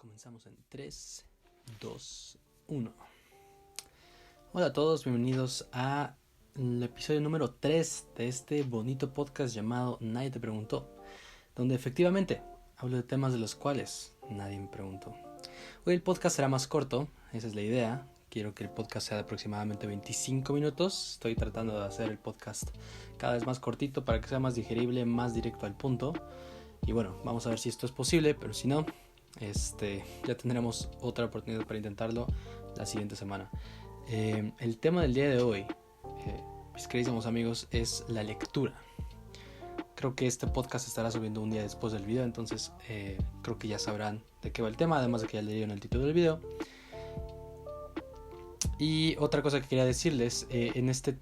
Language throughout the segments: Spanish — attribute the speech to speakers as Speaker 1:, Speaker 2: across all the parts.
Speaker 1: Comenzamos en 3, 2, 1. Hola a todos, bienvenidos a el episodio número 3 de este bonito podcast llamado Nadie te preguntó, donde efectivamente hablo de temas de los cuales nadie me preguntó. Hoy el podcast será más corto, esa es la idea. Quiero que el podcast sea de aproximadamente 25 minutos. Estoy tratando de hacer el podcast cada vez más cortito para que sea más digerible, más directo al punto. Y bueno, vamos a ver si esto es posible, pero si no, ya tendremos otra oportunidad para intentarlo la siguiente semana. El tema del día de hoy, mis queridos amigos, es la lectura. Creo que este podcast estará subiendo un día después del video, entonces creo que ya sabrán de qué va el tema, además de que ya leyeron el título del video. Y otra cosa que quería decirles, en este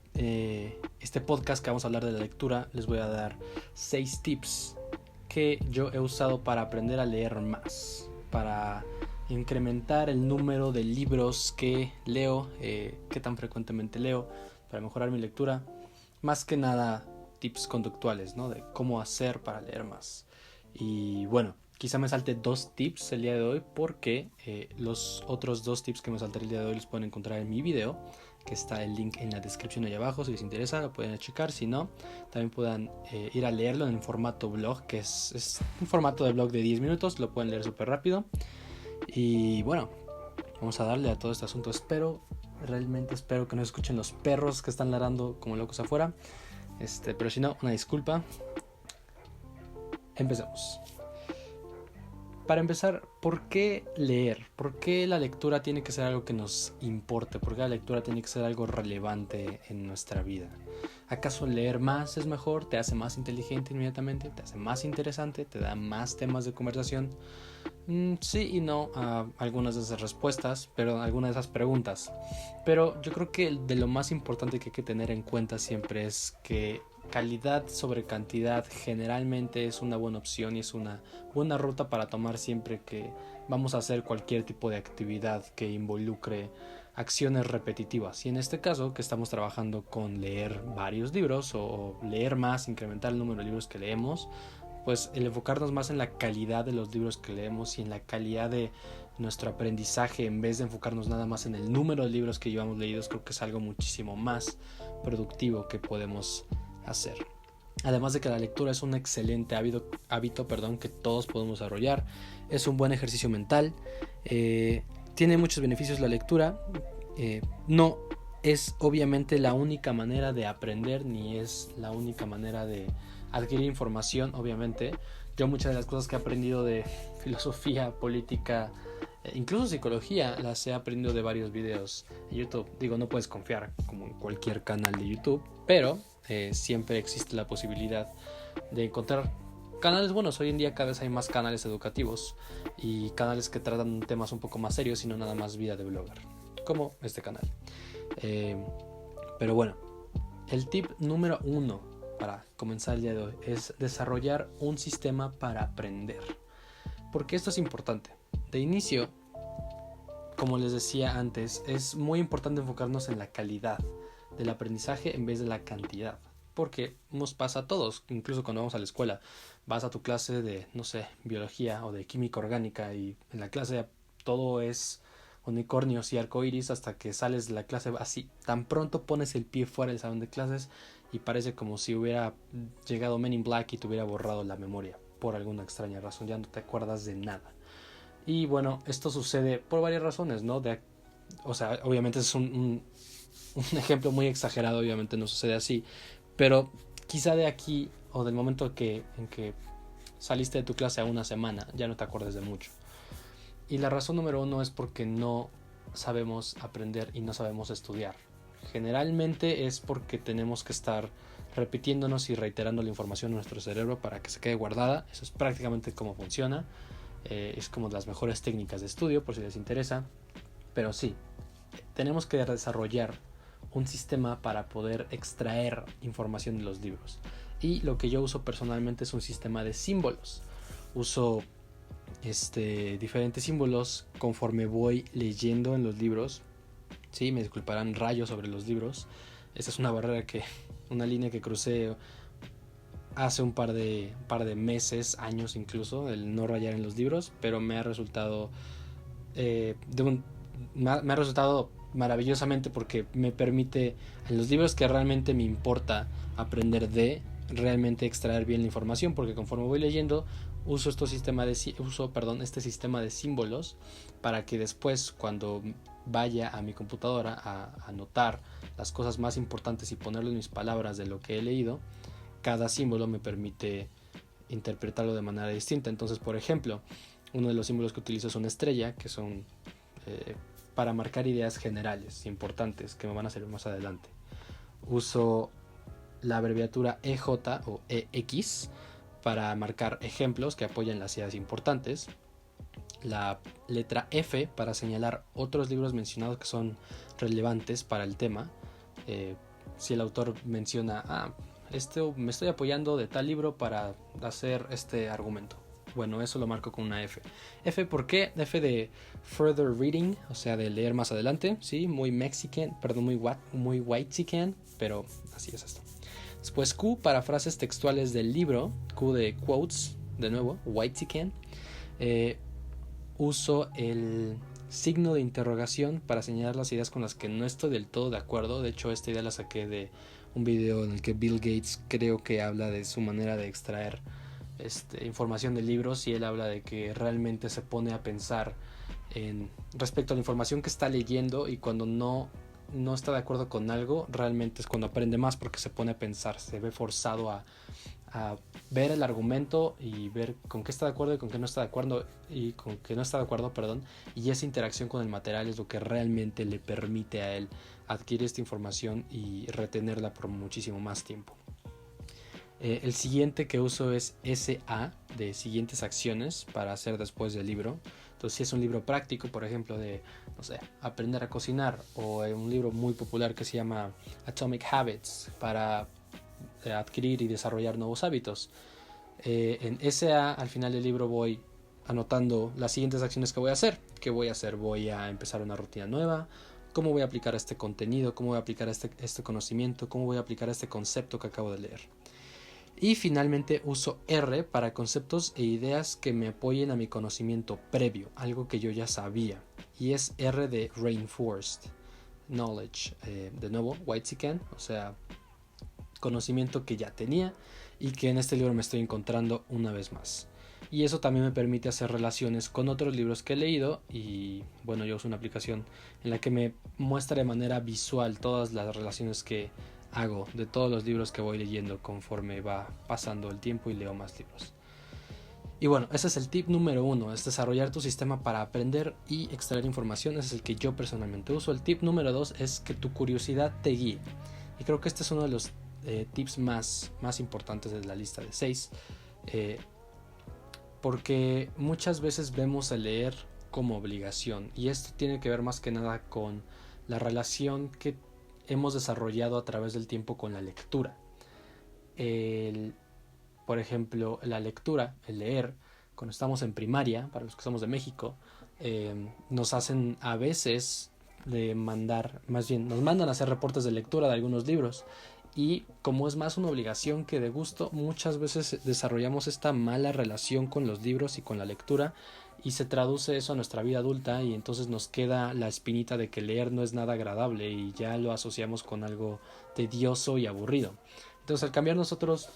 Speaker 1: podcast que vamos a hablar de la lectura, les voy a dar 6 tips que yo he usado para aprender a leer más, para incrementar el número de libros que leo, qué tan frecuentemente leo, para mejorar mi lectura. Más que nada tips conductuales, ¿no? De cómo hacer para leer más. Y bueno, quizá me salte 2 tips el día de hoy porque los otros 2 tips que me saltaré el día de hoy los pueden encontrar en mi video, que está el link en la descripción ahí abajo. Si les interesa lo pueden checar, si no también puedan ir a leerlo en formato blog, que es un formato de blog de 10 minutos, lo pueden leer súper rápido. Y bueno, vamos a darle a todo este asunto. Realmente espero que no escuchen los perros que están ladrando como locos afuera, pero si no, una disculpa. Empecemos. Para empezar, ¿por qué leer? ¿Por qué la lectura tiene que ser algo que nos importe? ¿Por qué la lectura tiene que ser algo relevante en nuestra vida? ¿Acaso leer más es mejor? ¿Te hace más inteligente inmediatamente? ¿Te hace más interesante? ¿Te da más temas de conversación? Sí y no a algunas de esas respuestas, pero algunas de esas preguntas. Pero yo creo que de lo más importante que hay que tener en cuenta siempre es que calidad sobre cantidad generalmente es una buena opción y es una buena ruta para tomar siempre que vamos a hacer cualquier tipo de actividad que involucre acciones repetitivas. Y en este caso, que estamos trabajando con leer varios libros o leer más, incrementar el número de libros que leemos, pues el enfocarnos más en la calidad de los libros que leemos y en la calidad de nuestro aprendizaje, en vez de enfocarnos nada más en el número de libros que llevamos leídos, creo que es algo muchísimo más productivo que podemos hacer. Además de que la lectura es un excelente hábito que todos podemos desarrollar, es un buen ejercicio mental, tiene muchos beneficios la lectura, no es obviamente la única manera de aprender ni es la única manera de adquirir información. Obviamente yo muchas de las cosas que he aprendido de filosofía, política, incluso psicología, las he aprendido de varios videos en YouTube. Digo, no puedes confiar como en cualquier canal de YouTube, pero siempre existe la posibilidad de encontrar canales buenos. Hoy en día cada vez hay más canales educativos y canales que tratan temas un poco más serios y no nada más vida de blogger, como este canal. Pero bueno, el tip número 1 para comenzar el día de hoy es desarrollar un sistema para aprender. Porque esto es importante. De inicio, como les decía antes, es muy importante enfocarnos en la calidad del aprendizaje en vez de la cantidad. Porque nos pasa a todos, incluso cuando vamos a la escuela. Vas a tu clase de, no sé, biología o de química orgánica y en la clase todo es unicornios y arcoíris hasta que sales de la clase así. Tan pronto pones el pie fuera del salón de clases y parece como si hubiera llegado Men in Black y te hubiera borrado la memoria por alguna extraña razón. Ya no te acuerdas de nada. Y bueno, esto sucede por varias razones, ¿no? Obviamente es un ejemplo muy exagerado, obviamente no sucede así, pero quizá de aquí o del momento en que saliste de tu clase a una semana ya no te acuerdes de mucho. Y la razón número 1 es porque no sabemos aprender y no sabemos estudiar. Generalmente es porque tenemos que estar repitiéndonos y reiterando la información en nuestro cerebro para que se quede guardada. Eso es prácticamente cómo funciona. Es como de las mejores técnicas de estudio, por si les interesa. Pero sí, tenemos que desarrollar un sistema para poder extraer información de los libros. Y lo que yo uso personalmente es un sistema de símbolos. Uso diferentes símbolos conforme voy leyendo en los libros. Sí, me disculparán rayos sobre los libros. Esa es una línea que crucé hace un par de meses, años incluso, el no rayar en los libros, pero me ha resultado me ha resultado maravillosamente porque me permite en los libros que realmente me importa aprender de realmente extraer bien la información, porque conforme voy leyendo uso este sistema de símbolos para que después, cuando vaya a mi computadora a anotar las cosas más importantes y ponerlo en mis palabras de lo que he leído, cada símbolo me permite interpretarlo de manera distinta. Entonces, por ejemplo, uno de los símbolos que utilizo es una estrella, que son para marcar ideas generales importantes que me van a servir más adelante. Uso la abreviatura EJ o EX para marcar ejemplos que apoyan las ideas importantes. La letra F para señalar otros libros mencionados que son relevantes para el tema. Si el autor menciona, me estoy apoyando de tal libro para hacer este argumento. Bueno, eso lo marco con una F. F, ¿por qué? F de further reading, o sea, de leer más adelante, ¿sí? Muy mexican, perdón, muy whitezican, pero así es esto. Después Q para frases textuales del libro, Q de quotes, de nuevo, whitezican. Uso el signo de interrogación para señalar las ideas con las que no estoy del todo de acuerdo. De hecho, esta idea la saqué de un video en el que Bill Gates creo que habla de su manera de extraer información de libros, y él habla de que realmente se pone a pensar respecto a la información que está leyendo, y cuando no está de acuerdo con algo, realmente es cuando aprende más, porque se pone a pensar, se ve forzado a ver el argumento y ver con qué está de acuerdo y con qué no está de acuerdo y y esa interacción con el material es lo que realmente le permite a él adquirir esta información y retenerla por muchísimo más tiempo. El siguiente que uso es SA, de siguientes acciones para hacer después del libro. Entonces, si es un libro práctico, por ejemplo, de, no sé, aprender a cocinar, o un libro muy popular que se llama Atomic Habits, para adquirir y desarrollar nuevos hábitos. En SA, al final del libro, voy anotando las siguientes acciones que voy a hacer. ¿Qué voy a hacer? Voy a empezar una rutina nueva. ¿Cómo voy a aplicar este contenido? ¿Cómo voy a aplicar este conocimiento? ¿Cómo voy a aplicar este concepto que acabo de leer? Y finalmente uso R para conceptos e ideas que me apoyen a mi conocimiento previo, algo que yo ya sabía. Y es R de Reinforced Knowledge. De nuevo, whitezican, o sea, conocimiento que ya tenía y que en este libro me estoy encontrando una vez más. Y eso también me permite hacer relaciones con otros libros que he leído, y bueno, yo uso una aplicación en la que me muestra de manera visual todas las relaciones que hago de todos los libros que voy leyendo conforme va pasando el tiempo y leo más libros. Y bueno, ese es el tip número 1, es desarrollar tu sistema para aprender y extraer información. Ese es el que yo personalmente uso. El tip número 2 es que tu curiosidad te guíe. Y creo que este es uno de los tips más importantes de la lista de 6. Porque muchas veces vemos el leer como obligación. Y esto tiene que ver más que nada con la relación que hemos desarrollado a través del tiempo con la lectura. Por ejemplo, la lectura, el leer, cuando estamos en primaria, para los que somos de México, nos hacen a veces nos mandan a hacer reportes de lectura de algunos libros, y como es más una obligación que de gusto, muchas veces desarrollamos esta mala relación con los libros y con la lectura, y se traduce eso a nuestra vida adulta, y entonces nos queda la espinita de que leer no es nada agradable y ya lo asociamos con algo tedioso y aburrido. Entonces, al cambiar nosotros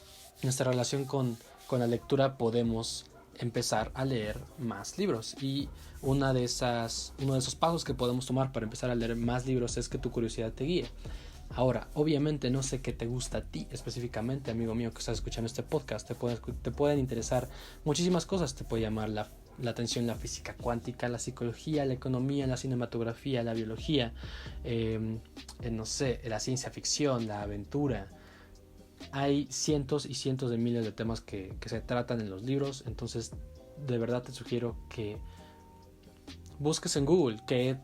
Speaker 1: nuestra relación con la lectura, podemos empezar a leer más libros, y uno de esos pasos que podemos tomar para empezar a leer más libros es que tu curiosidad te guíe. Ahora, obviamente no sé qué te gusta a ti específicamente, amigo mío que estás escuchando este podcast. Te pueden interesar muchísimas cosas. Te puede llamar la atención la física cuántica, la psicología, la economía, la cinematografía, la biología, no sé, la ciencia ficción, la aventura. Hay cientos y cientos de miles de temas que se tratan en los libros. Entonces, de verdad te sugiero que busques en Google qué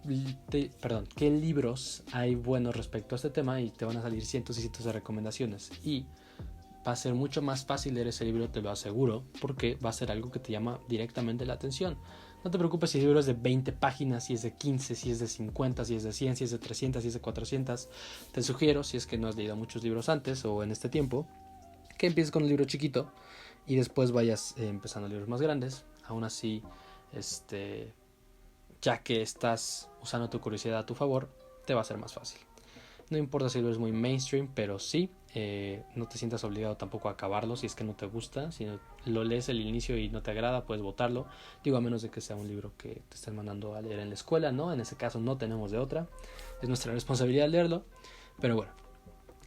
Speaker 1: libros hay buenos respecto a este tema, y te van a salir cientos y cientos de recomendaciones, y va a ser mucho más fácil leer ese libro, te lo aseguro, porque va a ser algo que te llama directamente la atención. No te preocupes si el libro es de 20 páginas, si es de 15, si es de 50, si es de 100, si es de 300, si es de 400. Te sugiero, si es que no has leído muchos libros antes o en este tiempo, que empieces con un libro chiquito y después vayas empezando libros más grandes. Aún así, ya que estás usando tu curiosidad a tu favor, te va a ser más fácil. No importa si el libro es muy mainstream, pero sí, no te sientas obligado tampoco a acabarlo si es que no te gusta. Si lo lees el inicio y no te agrada, puedes botarlo. Digo, a menos de que sea un libro que te estén mandando a leer en la escuela, ¿no? En ese caso no tenemos de otra. Es nuestra responsabilidad leerlo. Pero bueno,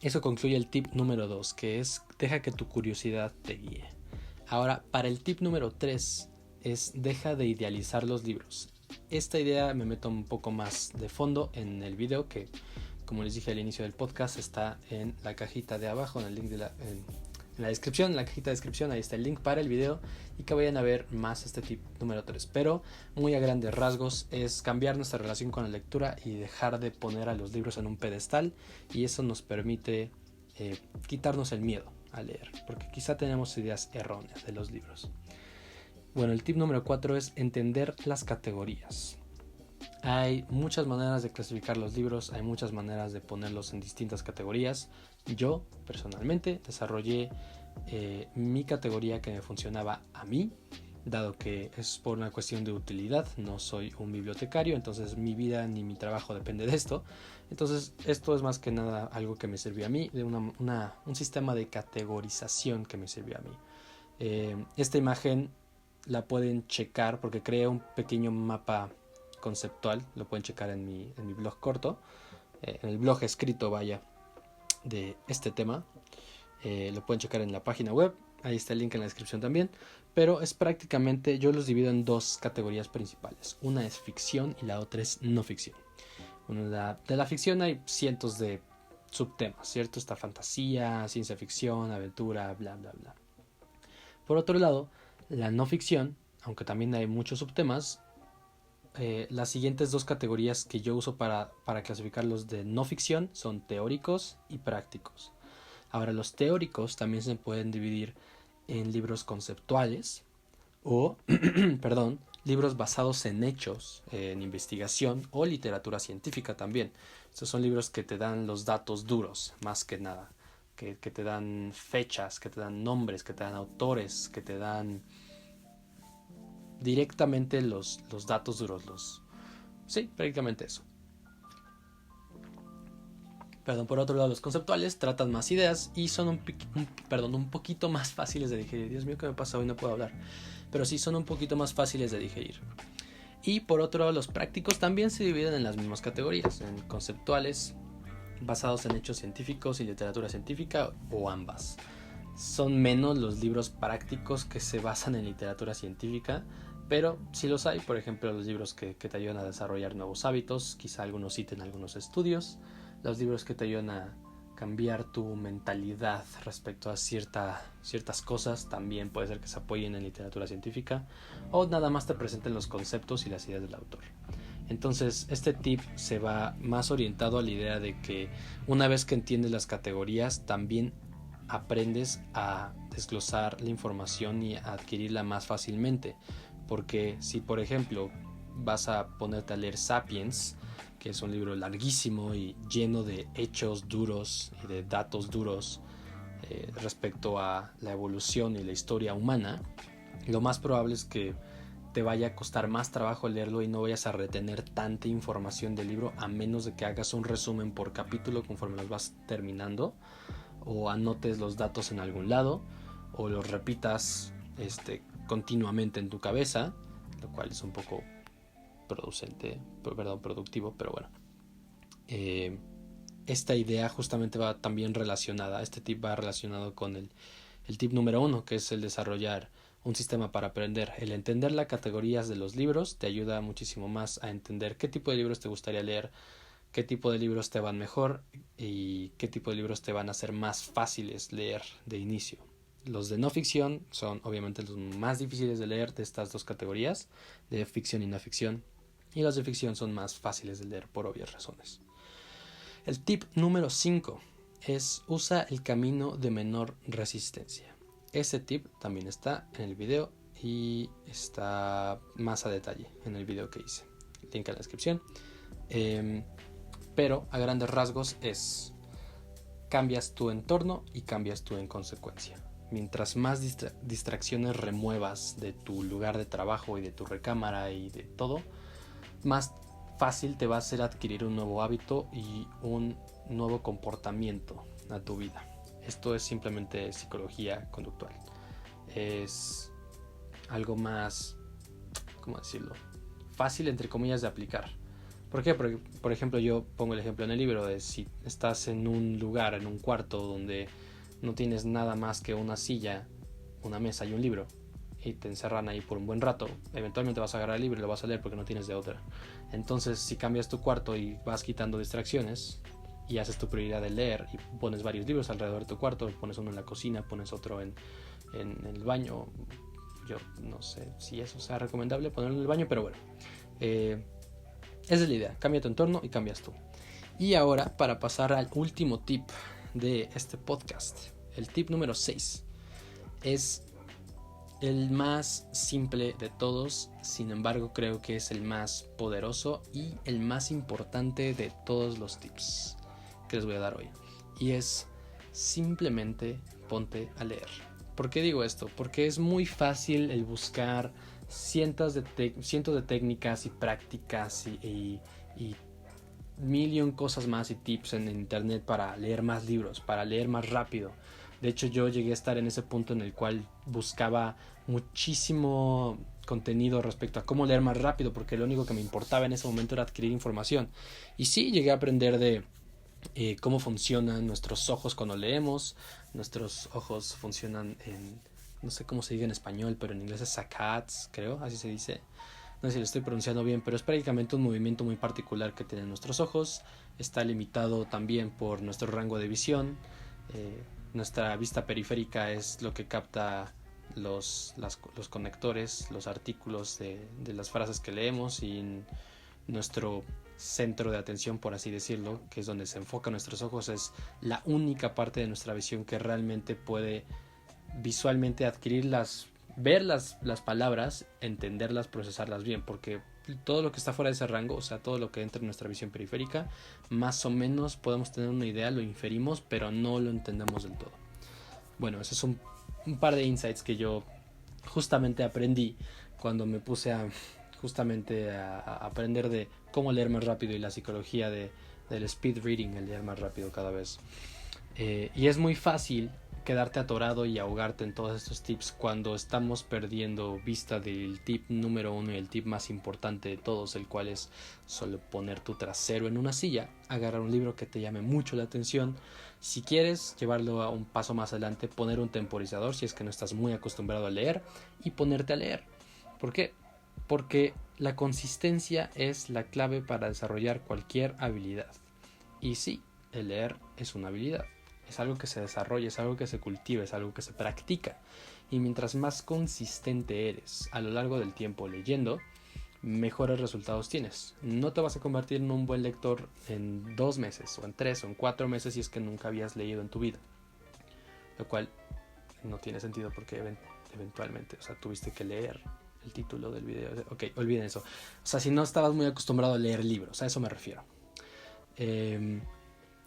Speaker 1: eso concluye el tip número 2, que es deja que tu curiosidad te guíe. Ahora, para el tip número 3 es deja de idealizar los libros. Esta idea me meto un poco más de fondo en el video que, como les dije al inicio del podcast, está en la cajita de abajo, en el link en la descripción, en la cajita de descripción, ahí está el link para el video y que vayan a ver más este tip número 3. Pero muy a grandes rasgos es cambiar nuestra relación con la lectura y dejar de poner a los libros en un pedestal, y eso nos permite quitarnos el miedo a leer, porque quizá tenemos ideas erróneas de los libros. Bueno, el tip número 4 es entender las categorías. Hay muchas maneras de clasificar los libros, hay muchas maneras de ponerlos en distintas categorías. Yo, personalmente, desarrollé mi categoría que me funcionaba a mí, dado que es por una cuestión de utilidad. No soy un bibliotecario, entonces mi vida ni mi trabajo depende de esto. Entonces esto es más que nada algo que me sirvió a mí, de un sistema de categorización que me sirvió a mí. Esta imagen la pueden checar porque creé un pequeño mapa conceptual, lo pueden checar en mi blog corto, en el blog escrito, vaya, de este tema. Lo pueden checar en la página web, ahí está el link en la descripción también, pero es prácticamente, yo los divido en dos categorías principales. Una es ficción y la otra es no ficción. De la ficción hay cientos de subtemas, ¿cierto? Está fantasía, ciencia ficción, aventura, bla bla bla. Por otro lado, la no ficción, aunque también hay muchos subtemas, las siguientes dos categorías que yo uso para clasificarlos de no ficción son teóricos y prácticos. Ahora, los teóricos también se pueden dividir en libros conceptuales o, perdón, libros basados en hechos, en investigación o literatura científica también. Estos son libros que te dan los datos duros, más que nada, que te dan fechas, que te dan nombres, que te dan autores, que te dan directamente los datos duros. Sí, prácticamente eso. Perdón, por otro lado, los conceptuales tratan más ideas y son un poquito más fáciles de digerir. Dios mío, ¿qué me pasa? Hoy no puedo hablar. Pero sí, son un poquito más fáciles de digerir. Y por otro lado, los prácticos también se dividen en las mismas categorías, en conceptuales, basados en hechos científicos y literatura científica, o ambas. Son menos los libros prácticos que se basan en literatura científica, pero sí los hay. Por ejemplo, los libros que te ayudan a desarrollar nuevos hábitos, quizá algunos citen algunos estudios. Los libros que te ayudan a cambiar tu mentalidad respecto a ciertas cosas también puede ser que se apoyen en literatura científica, o nada más te presenten los conceptos y las ideas del autor. Entonces este tip se va más orientado a la idea de que una vez que entiendes las categorías, también aprendes a desglosar la información y a adquirirla más fácilmente. Porque si, por ejemplo, vas a ponerte a leer Sapiens, que es un libro larguísimo y lleno de hechos duros y de datos duros respecto a la evolución y la historia humana, lo más probable es que te vaya a costar más trabajo leerlo y no vayas a retener tanta información del libro, a menos de que hagas un resumen por capítulo conforme los vas terminando, o anotes los datos en algún lado, o los repitas continuamente en tu cabeza, lo cual es un poco productivo, pero bueno. Esta idea justamente va también relacionada, este tip va relacionado con el tip número 1, que es el desarrollar un sistema para aprender. El entender las categorías de los libros te ayuda muchísimo más a entender qué tipo de libros te gustaría leer, qué tipo de libros te van mejor y qué tipo de libros te van a ser más fáciles leer de inicio. Los de no ficción son obviamente los más difíciles de leer de estas dos categorías, de ficción y no ficción, y los de ficción son más fáciles de leer por obvias razones. El tip número 5 es usa el camino de menor resistencia. Ese tip también está en el video y está más a detalle en el video que hice. Link en la descripción. Pero a grandes rasgos es cambias tu entorno y cambias tú en consecuencia. Mientras más distracciones remuevas de tu lugar de trabajo y de tu recámara y de todo, más fácil te va a ser adquirir un nuevo hábito y un nuevo comportamiento a tu vida. Esto es simplemente psicología conductual. Es algo más, ¿cómo decirlo?, fácil entre comillas de aplicar. ¿Por qué? Porque, por ejemplo, yo pongo el ejemplo en el libro de si estás en un lugar, en un cuarto donde no tienes nada más que una silla, una mesa y un libro, y te encerran ahí por un buen rato, eventualmente vas a agarrar el libro y lo vas a leer porque no tienes de otra. Entonces, si cambias tu cuarto y vas quitando distracciones y haces tu prioridad de leer y pones varios libros alrededor de tu cuarto, pones uno en la cocina, pones otro en el baño, yo no sé si eso sea recomendable ponerlo en el baño, pero bueno, esa es la idea, cambia tu entorno y cambias tú. Y ahora, para pasar al último tip de este podcast, el tip número 6 es el más simple de todos, sin embargo creo que es el más poderoso y el más importante de todos los tips que les voy a dar hoy, y es simplemente ponte a leer. ¿Por qué digo esto? Porque es muy fácil el buscar cientos de técnicas y prácticas y mil cosas más y tips en internet para leer más libros, para leer más rápido. De hecho, yo llegué a estar en ese punto en el cual buscaba muchísimo contenido respecto a cómo leer más rápido, porque lo único que me importaba en ese momento era adquirir información. Y sí, llegué a aprender de cómo funcionan nuestros ojos cuando leemos. Nuestros ojos funcionan en, no sé cómo se diga en español, pero en inglés es saccades, creo, así se dice. No sé si lo estoy pronunciando bien, pero es prácticamente un movimiento muy particular que tienen nuestros ojos. Está limitado también por nuestro rango de visión. Nuestra vista periférica es lo que capta los conectores, los artículos de las frases que leemos, y nuestro centro de atención, por así decirlo, que es donde se enfocan nuestros ojos, es la única parte de nuestra visión que realmente puede visualmente adquirirlas, ver las palabras, entenderlas, procesarlas bien, porque todo lo que está fuera de ese rango, o sea, todo lo que entra en nuestra visión periférica, más o menos podemos tener una idea, lo inferimos, pero no lo entendemos del todo. Bueno, esos son un par de insights que yo justamente aprendí cuando me puse a aprender de cómo leer más rápido y la psicología del speed reading, el leer más rápido cada vez. Y es muy fácil quedarte atorado y ahogarte en todos estos tips cuando estamos perdiendo vista del tip número 1 y el tip más importante de todos, el cual es solo poner tu trasero en una silla, agarrar un libro que te llame mucho la atención. Si quieres llevarlo a un paso más adelante, poner un temporizador si es que no estás muy acostumbrado a leer y ponerte a leer. ¿Por qué? Porque la consistencia es la clave para desarrollar cualquier habilidad. Y sí, el leer es una habilidad. Es algo que se desarrolla, es algo que se cultiva, es algo que se practica. Y mientras más consistente eres a lo largo del tiempo leyendo, mejores resultados tienes. No te vas a convertir en un buen lector en 2 meses, o en 3, o en 4 meses si es que nunca habías leído en tu vida. Lo cual no tiene sentido porque eventualmente, o sea, tuviste que leer el título del video. Ok, olviden eso. O sea, si no estabas muy acostumbrado a leer libros, a eso me refiero.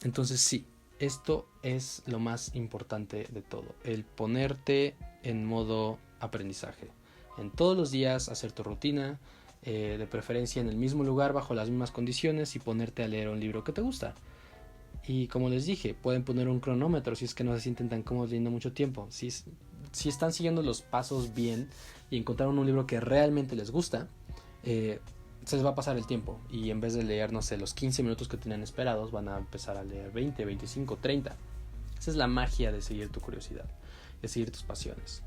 Speaker 1: Entonces sí, esto es lo más importante de todo, el ponerte en modo aprendizaje. En todos los días hacer tu rutina, de preferencia en el mismo lugar, bajo las mismas condiciones, y ponerte a leer un libro que te gusta. Y como les dije, pueden poner un cronómetro si es que no se sienten tan cómodos leyendo mucho tiempo. Si están siguiendo los pasos bien y encontraron un libro que realmente les gusta, se les va a pasar el tiempo, y en vez de leer, no sé, los 15 minutos que tenían esperados, van a empezar a leer 20, 25, 30. Esa es la magia de seguir tu curiosidad, de seguir tus pasiones.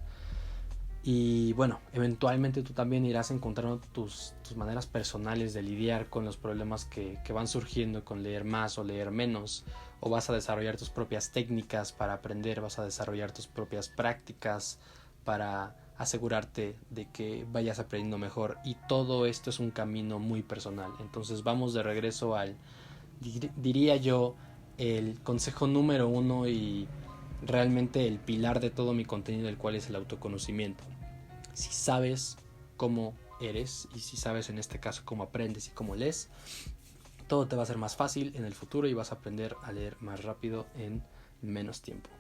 Speaker 1: Y bueno, eventualmente tú también irás encontrando tus maneras personales de lidiar con los problemas que van surgiendo con leer más o leer menos, o vas a desarrollar tus propias técnicas para aprender, vas a desarrollar tus propias prácticas para asegurarte de que vayas aprendiendo mejor, y todo esto es un camino muy personal. Entonces vamos de regreso al, diría yo, el consejo número 1 y realmente el pilar de todo mi contenido, el cual es el autoconocimiento. Si sabes cómo eres, y si sabes en este caso cómo aprendes y cómo lees, todo te va a ser más fácil en el futuro y vas a aprender a leer más rápido en menos tiempo.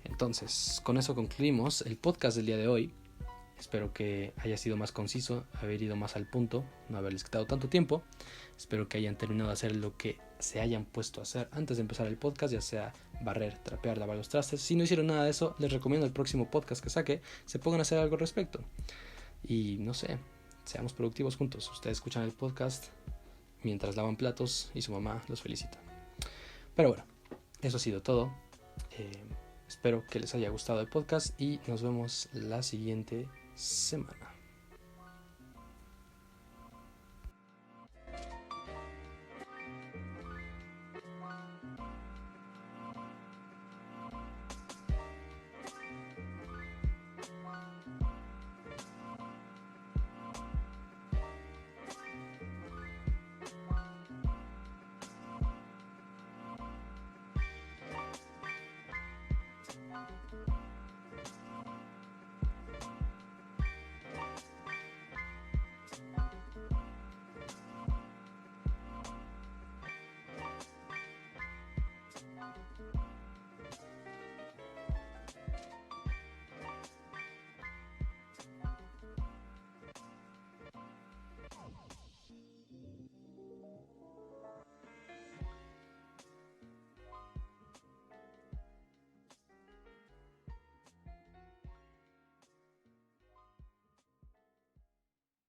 Speaker 1: Entonces, con eso concluimos el podcast del día de hoy. Espero que haya sido más conciso, haber ido más al punto, no haberles quitado tanto tiempo. Espero que hayan terminado de hacer lo que se hayan puesto a hacer antes de empezar el podcast, ya sea barrer, trapear, lavar los trastes. Si no hicieron nada de eso, les recomiendo el próximo podcast que saque, se pongan a hacer algo al respecto. Y no sé, seamos productivos juntos. Ustedes escuchan el podcast mientras lavan platos y su mamá los felicita. Pero bueno, eso ha sido todo. Espero que les haya gustado el podcast y nos vemos la siguiente semana.